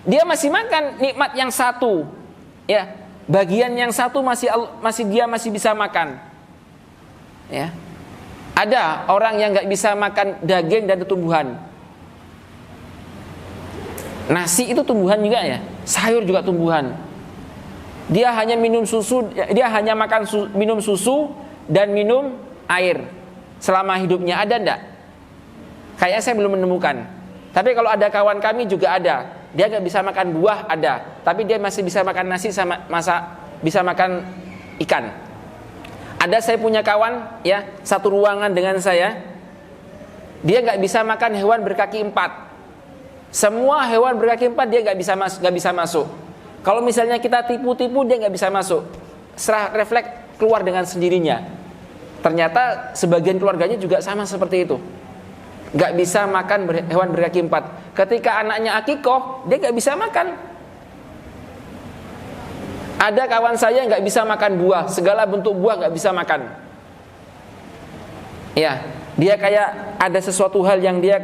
Dia masih makan nikmat yang satu, ya. Bagian yang satu dia masih bisa makan. Ya. Ada orang yang nggak bisa makan daging dan tumbuhan. Nasi itu tumbuhan juga, ya. Sayur juga tumbuhan. Dia hanya minum susu, dia hanya minum susu dan minum air selama hidupnya. Ada enggak? Kayaknya saya belum menemukan. Tapi kalau ada kawan kami juga ada. Dia nggak bisa makan buah, ada. Tapi dia masih bisa makan nasi sama bisa makan ikan. Ada, saya punya kawan, ya, satu ruangan dengan saya. Dia nggak bisa makan hewan berkaki 4. Semua hewan berkaki 4 dia nggak bisa masuk. Kalau misalnya kita tipu-tipu, dia nggak bisa masuk. Serah refleks keluar dengan sendirinya. Ternyata sebagian keluarganya juga sama seperti itu. Nggak bisa makan hewan berkaki 4. Ketika anaknya akikoh, dia nggak bisa makan. Ada kawan saya nggak bisa makan buah, segala bentuk buah nggak bisa makan. Ya, dia kayak ada sesuatu hal yang dia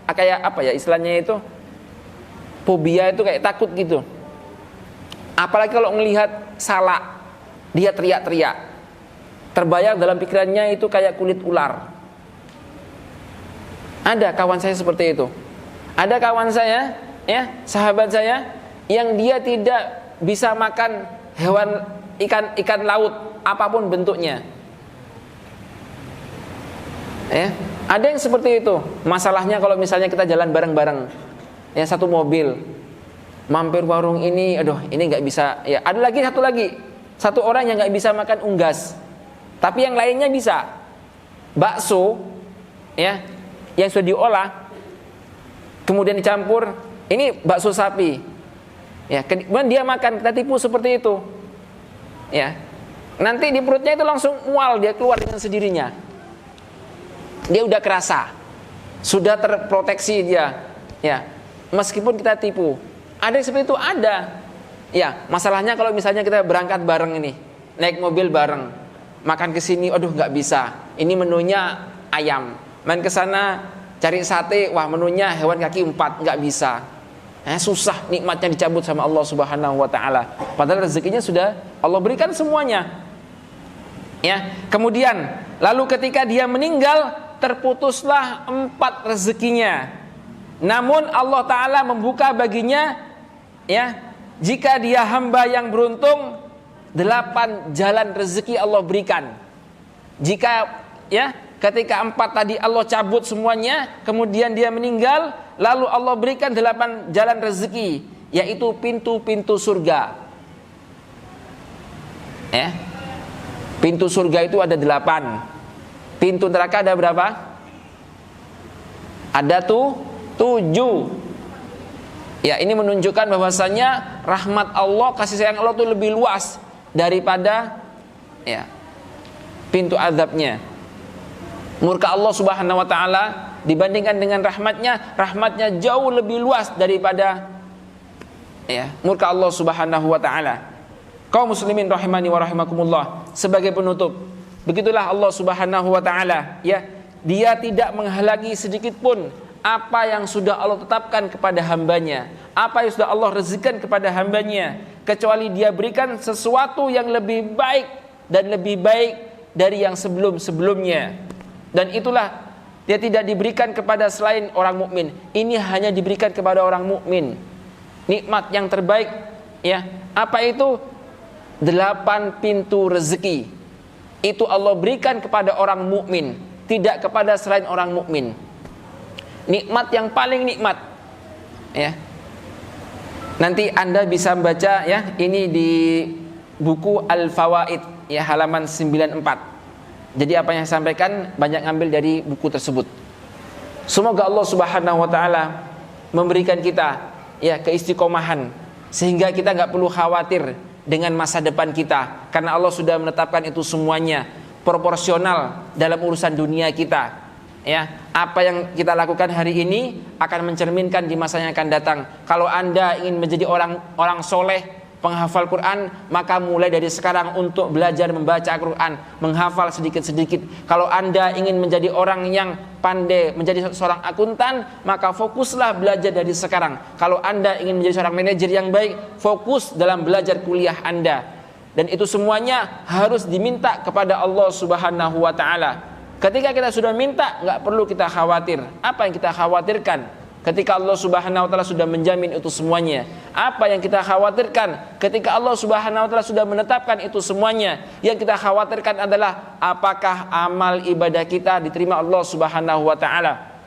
kayak apa, ya, istilahnya itu fobia, itu kayak takut gitu. Apalagi kalau melihat salak, dia teriak-teriak. Terbayang dalam pikirannya itu kayak kulit ular. Ada kawan saya seperti itu. Ada kawan saya, ya, sahabat saya, yang dia tidak bisa makan hewan ikan laut apapun bentuknya. Ya, ada yang seperti itu. Masalahnya kalau misalnya kita jalan bareng-bareng, ya, satu mobil, mampir warung ini, aduh, ini nggak bisa. Ya, ada lagi satu lagi, satu orang yang nggak bisa makan unggas, tapi yang lainnya bisa. Bakso, ya, yang sudah diolah, kemudian dicampur, ini bakso sapi, ya, kemudian dia makan, kita tipu seperti itu, ya. Nanti di perutnya itu langsung mual, dia keluar dengan sendirinya. Dia udah kerasa, sudah terproteksi dia, ya. Meskipun kita tipu, ada yang seperti itu ada. Ya, masalahnya kalau misalnya kita berangkat bareng ini, naik mobil bareng, makan ke sini, aduh nggak bisa. Ini menunya ayam. Main ke sana cari sate, wah menunya hewan kaki 4, nggak bisa. Susah, nikmatnya dicabut sama Allah Subhanahu wa taala. Padahal rezekinya sudah Allah berikan semuanya. Ya, kemudian lalu ketika dia meninggal, terputuslah 4 rezekinya. Namun Allah taala membuka baginya, ya, jika dia hamba yang beruntung, 8 jalan rezeki Allah berikan. Jika, ya, ketika 4 tadi Allah cabut semuanya, kemudian dia meninggal, lalu Allah berikan 8 jalan rezeki, yaitu pintu-pintu surga. Ya, pintu surga itu ada 8. Pintu neraka ada berapa? Ada 7. Ya, ini menunjukkan bahwasanya rahmat Allah, kasih sayang Allah itu lebih luas daripada, ya, pintu azabnya. Murka Allah Subhanahu wa taala dibandingkan dengan rahmatnya jauh lebih luas daripada, ya, murka Allah Subhanahu wa taala. Kaum muslimin rahimani wa rahimakumullah, sebagai penutup, begitulah Allah Subhanahu wa taala, ya, dia tidak menghalangi sedikit pun apa yang sudah Allah tetapkan kepada hambanya, apa yang sudah Allah rezekikan kepada hambanya, kecuali dia berikan sesuatu yang lebih baik dan lebih baik dari yang sebelum-sebelumnya. Dan itulah dia tidak diberikan kepada selain orang mukmin. Ini hanya diberikan kepada orang mukmin. Nikmat yang terbaik, ya, apa itu? 8 pintu rezeki. Itu Allah berikan kepada orang mukmin, tidak kepada selain orang mukmin. Nikmat yang paling nikmat, ya. Nanti Anda bisa baca, ya, ini di buku Al-Fawaid, ya, halaman 94. Jadi apa yang saya sampaikan banyak ngambil dari buku tersebut. Semoga Allah Subhanahu wa taala memberikan kita, ya, keistiqomahan sehingga kita nggak perlu khawatir dengan masa depan kita, karena Allah sudah menetapkan itu semuanya proporsional dalam urusan dunia kita. Ya, apa yang kita lakukan hari ini akan mencerminkan di masa yang akan datang. Kalau Anda ingin menjadi orang soleh, penghafal Quran, maka mulai dari sekarang untuk belajar membaca Quran, menghafal sedikit-sedikit. Kalau Anda ingin menjadi orang yang pandai, menjadi seorang akuntan, maka fokuslah belajar dari sekarang. Kalau Anda ingin menjadi seorang manajer yang baik, fokus dalam belajar kuliah Anda. Dan itu semuanya harus diminta kepada Allah Subhanahu wa taala. Ketika kita sudah minta, nggak perlu kita khawatir. Apa yang kita khawatirkan ketika Allah Subhanahu wa taala sudah menjamin itu semuanya? Apa yang kita khawatirkan ketika Allah Subhanahu wa taala sudah menetapkan itu semuanya? Yang kita khawatirkan adalah apakah amal ibadah kita diterima Allah Subhanahu wa taala.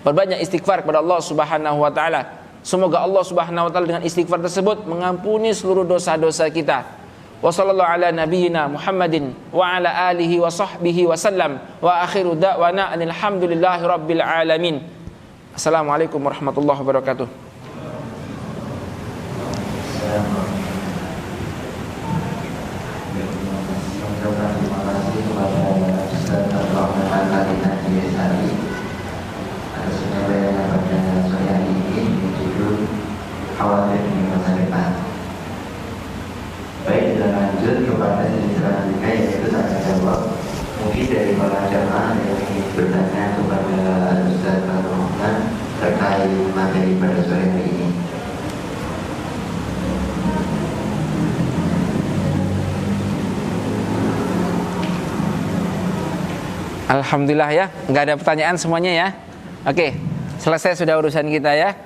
Perbanyak istighfar kepada Allah Subhanahu wa taala. Semoga Allah Subhanahu wa taala dengan istighfar tersebut mengampuni seluruh dosa-dosa kita. Wa sallallahu ala nabiyyina Muhammadin wa ala alihi wa sahbihi wa sallam wa akhiru da'wana alhamdulillahi rabbil alamin. Assalamualaikum warahmatullahi wabarakatuh. Baik, kita lanjut kepada sesi selanjutnya, yaitu tanya jawab. Mungkin dari para jamaah yang ingin bertanya kepada Ustaz Rahman terkait materi pada sore hari ini. Alhamdulillah, ya, nggak ada pertanyaan semuanya, ya. Oke, selesai sudah urusan kita, ya.